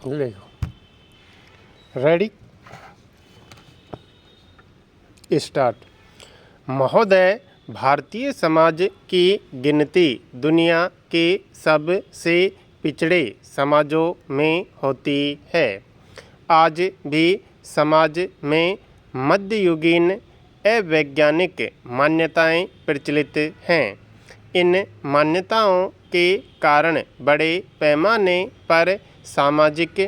देखो, ready, start. महोदय, भारतीय समाज की गिनती दुनिया के सबसे पिछड़े समाजों में होती है। आज भी समाज में मध्ययुगीन अवैज्ञानिक मान्यताएं प्रचलित हैं। इन मान्यताओं के कारण बड़े पैमाने पर सामाजिक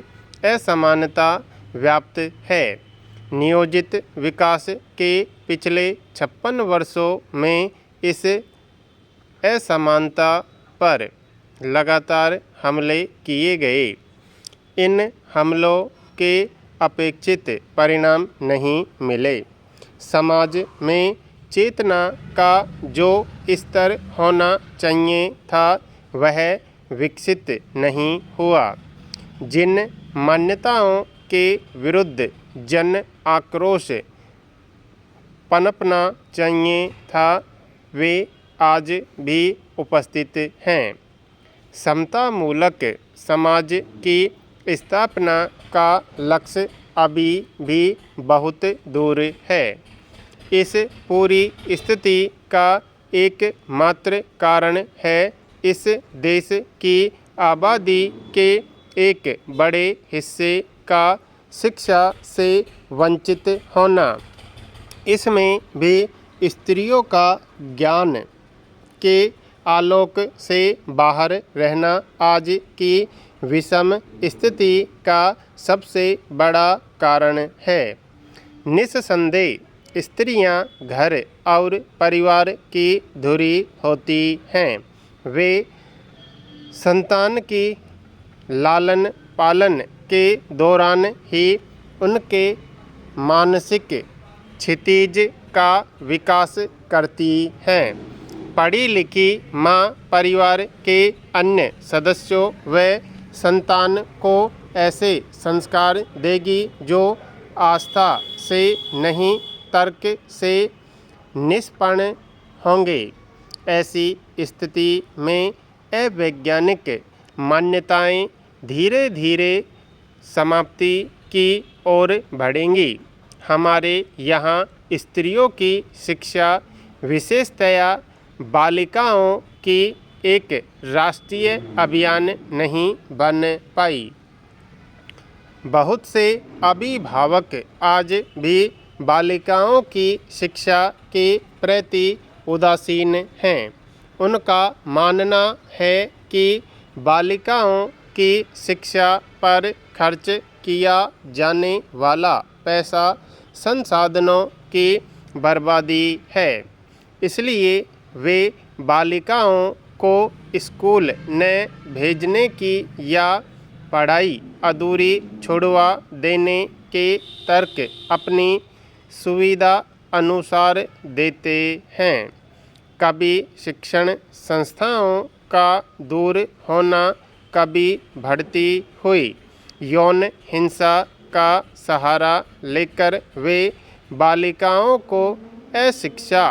असमानता व्याप्त है। नियोजित विकास के पिछले 56 वर्षों में इस असमानता पर लगातार हमले किए गए। इन हमलों के अपेक्षित परिणाम नहीं मिले। समाज में चेतना का जो स्तर होना चाहिए था वह विकसित नहीं हुआ। जिन मान्यताओं के विरुद्ध जन आक्रोश पनपना चाहिए था वे आज भी उपस्थित हैं। समतामूलक समाज की स्थापना का लक्ष्य अभी भी बहुत दूर है। इस पूरी स्थिति का एकमात्र कारण है इस देश की आबादी के एक बड़े हिस्से का शिक्षा से वंचित होना। इसमें भी स्त्रियों का ज्ञान के आलोक से बाहर रहना आज की विषम स्थिति का सबसे बड़ा कारण है। निस्संदेह स्त्रियां घर और परिवार की धुरी होती हैं। वे संतान की लालन पालन के दौरान ही उनके मानसिक क्षितिज का विकास करती हैं। पढ़ी लिखी माँ परिवार के अन्य सदस्यों व संतान को ऐसे संस्कार देगी जो आस्था से नहीं तर्क से निष्पन्न होंगे। ऐसी स्थिति में अवैज्ञानिक मान्यताएं धीरे धीरे समाप्ति की ओर बढ़ेंगी। हमारे यहाँ स्त्रियों की शिक्षा विशेषतया बालिकाओं की एक राष्ट्रीय अभियान नहीं बन पाई। बहुत से अभिभावक आज भी बालिकाओं की शिक्षा के प्रति उदासीन हैं। उनका मानना है कि बालिकाओं की शिक्षा पर खर्च किया जाने वाला पैसा संसाधनों की बर्बादी है। इसलिए वे बालिकाओं को स्कूल न भेजने की या पढ़ाई अधूरी छुड़वा देने के तर्क अपनी सुविधा अनुसार देते हैं। कभी शिक्षण संस्थाओं का दूर होना, कभी बढ़ती हुई यौन हिंसा का सहारा लेकर वे बालिकाओं को अशिक्षा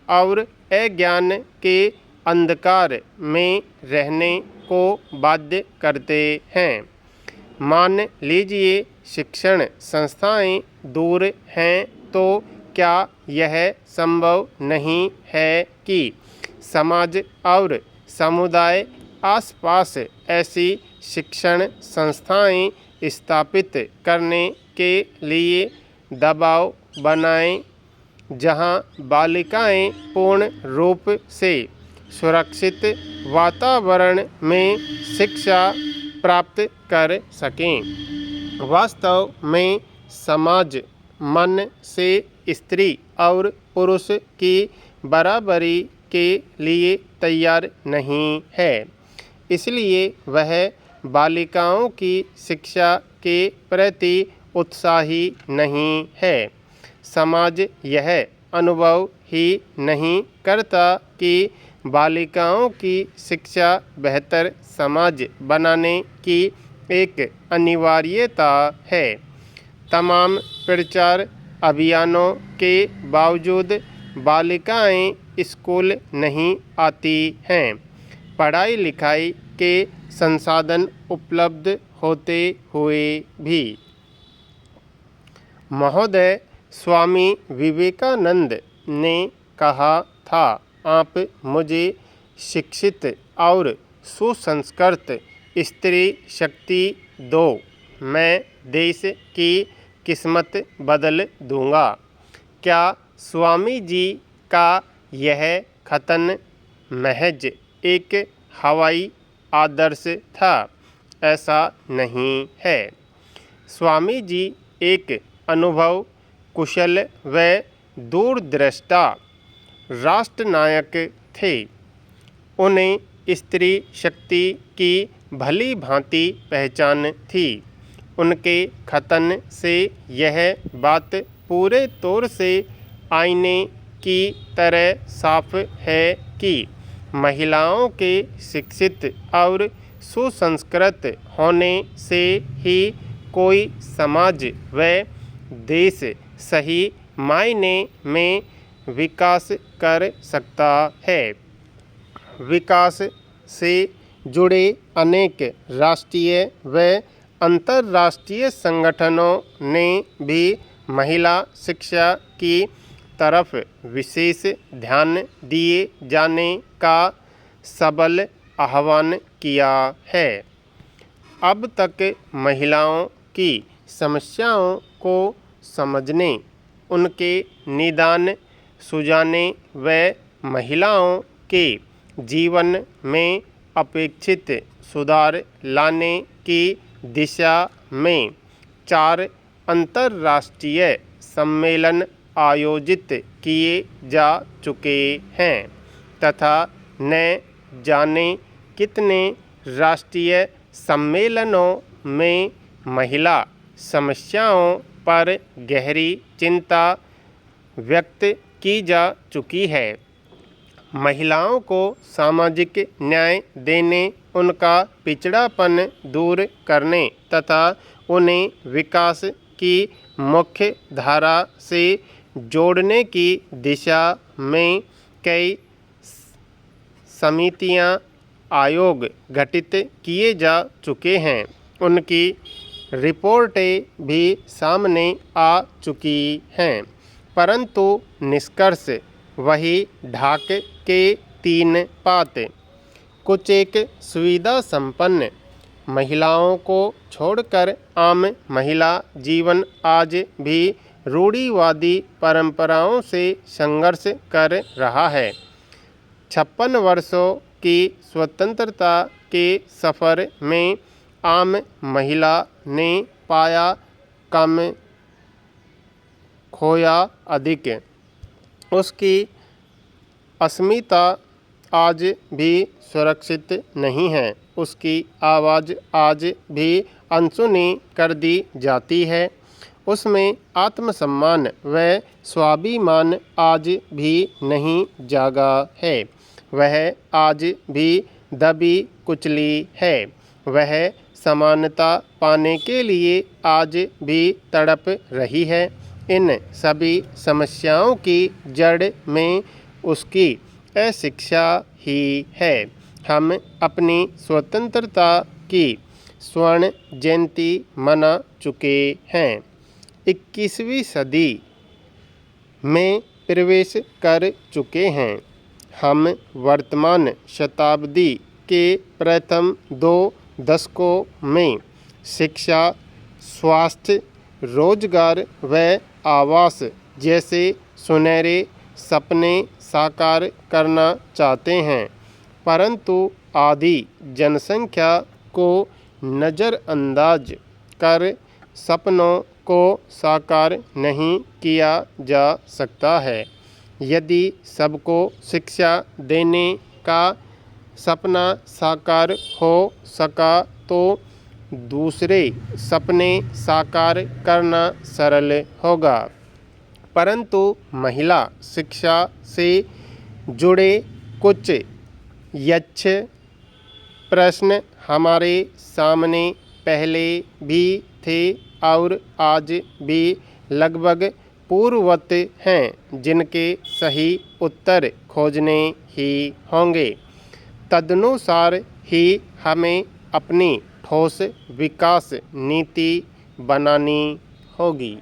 और अज्ञान के अंधकार में रहने को बाध्य करते हैं। मान लीजिए शिक्षण संस्थाएं दूर हैं तो क्या यह संभव नहीं है कि समाज और समुदाय आसपास ऐसी शिक्षण संस्थाएं स्थापित करने के लिए दबाव बनाएं जहां बालिकाएं पूर्ण रूप से सुरक्षित वातावरण में शिक्षा प्राप्त कर सकें। वास्तव में समाज मन से स्त्री और पुरुष की बराबरी के लिए तैयार नहीं है। इसलिए वह बालिकाओं की शिक्षा के प्रति उत्साही नहीं है। समाज यह अनुभव ही नहीं करता कि बालिकाओं की शिक्षा बेहतर समाज बनाने की एक अनिवार्यता है। तमाम प्रचार अभियानों के बावजूद बालिकाएं स्कूल नहीं आती हैं। पढ़ाई लिखाई के संसाधन उपलब्ध होते हुए भी। महोदय, स्वामी विवेकानंद ने कहा था, आप मुझे शिक्षित और सुसंस्कृत स्त्री शक्ति दो, मैं देश की किस्मत बदल दूंगा। क्या स्वामी जी का यह कथन महज एक हवाई आदर्श था? ऐसा नहीं है। स्वामी जी एक अनुभव कुशल व दूरदृष्टा राष्ट्रनायक थे। उन्हें स्त्री शक्ति की भली भांति पहचान थी। उनके कथन से यह बात पूरे तौर से आईने की तरह साफ है कि महिलाओं के शिक्षित और सुसंस्कृत होने से ही कोई समाज व देश सही मायने में विकास कर सकता है। विकास से जुड़े अनेक राष्ट्रीय व अंतर्राष्ट्रीय संगठनों ने भी महिला शिक्षा की तरफ विशेष ध्यान दिए जाने का सबल आह्वान किया है। अब तक महिलाओं की समस्याओं को समझने, उनके निदान सुझाने व महिलाओं के जीवन में अपेक्षित सुधार लाने की दिशा में 4 अंतर्राष्ट्रीय सम्मेलन आयोजित किए जा चुके हैं तथा न जाने कितने राष्ट्रीय सम्मेलनों में महिला समस्याओं पर गहरी चिंता व्यक्त की जा चुकी है। महिलाओं को सामाजिक न्याय देने, उनका पिछड़ापन दूर करने तथा उन्हें विकास की मुख्य धारा से जोड़ने की दिशा में कई समितियां, आयोग गठित किए जा चुके हैं। उनकी रिपोर्टें भी सामने आ चुकी हैं, परंतु निष्कर्ष वही ढाक के 3 पात। कुछ एक सुविधा संपन्न महिलाओं को छोड़कर आम महिला जीवन आज भी रूढ़िवादी परंपराओं से संघर्ष कर रहा है। 56 वर्षों की स्वतंत्रता के सफ़र में आम महिला ने पाया कम, खोया अधिक। उसकी अस्मिता आज भी सुरक्षित नहीं है। उसकी आवाज़ आज भी अनसुनी कर दी जाती है। उसमें आत्मसम्मान व स्वाभिमान आज भी नहीं जागा है। वह आज भी दबी कुचली है। वह समानता पाने के लिए आज भी तड़प रही है। इन सभी समस्याओं की जड़ में उसकी अशिक्षा ही है। हम अपनी स्वतंत्रता की स्वर्ण जयंती मना चुके हैं। 21वीं सदी में प्रवेश कर चुके हैं। हम वर्तमान शताब्दी के प्रथम 2 दशकों में शिक्षा, स्वास्थ्य, रोजगार व आवास जैसे सुनहरे सपने साकार करना चाहते हैं, परंतु आधी जनसंख्या को नज़रअंदाज कर सपनों को साकार नहीं किया जा सकता है। यदि सबको शिक्षा देने का सपना साकार हो सका तो दूसरे सपने साकार करना सरल होगा, परंतु महिला शिक्षा से जुड़े कुछ यक्ष प्रश्न हमारे सामने पहले भी थे और आज भी लगभग पूर्ववत हैं, जिनके सही उत्तर खोजने ही होंगे। तदनुसार ही हमें अपनी ठोस विकास नीति बनानी होगी।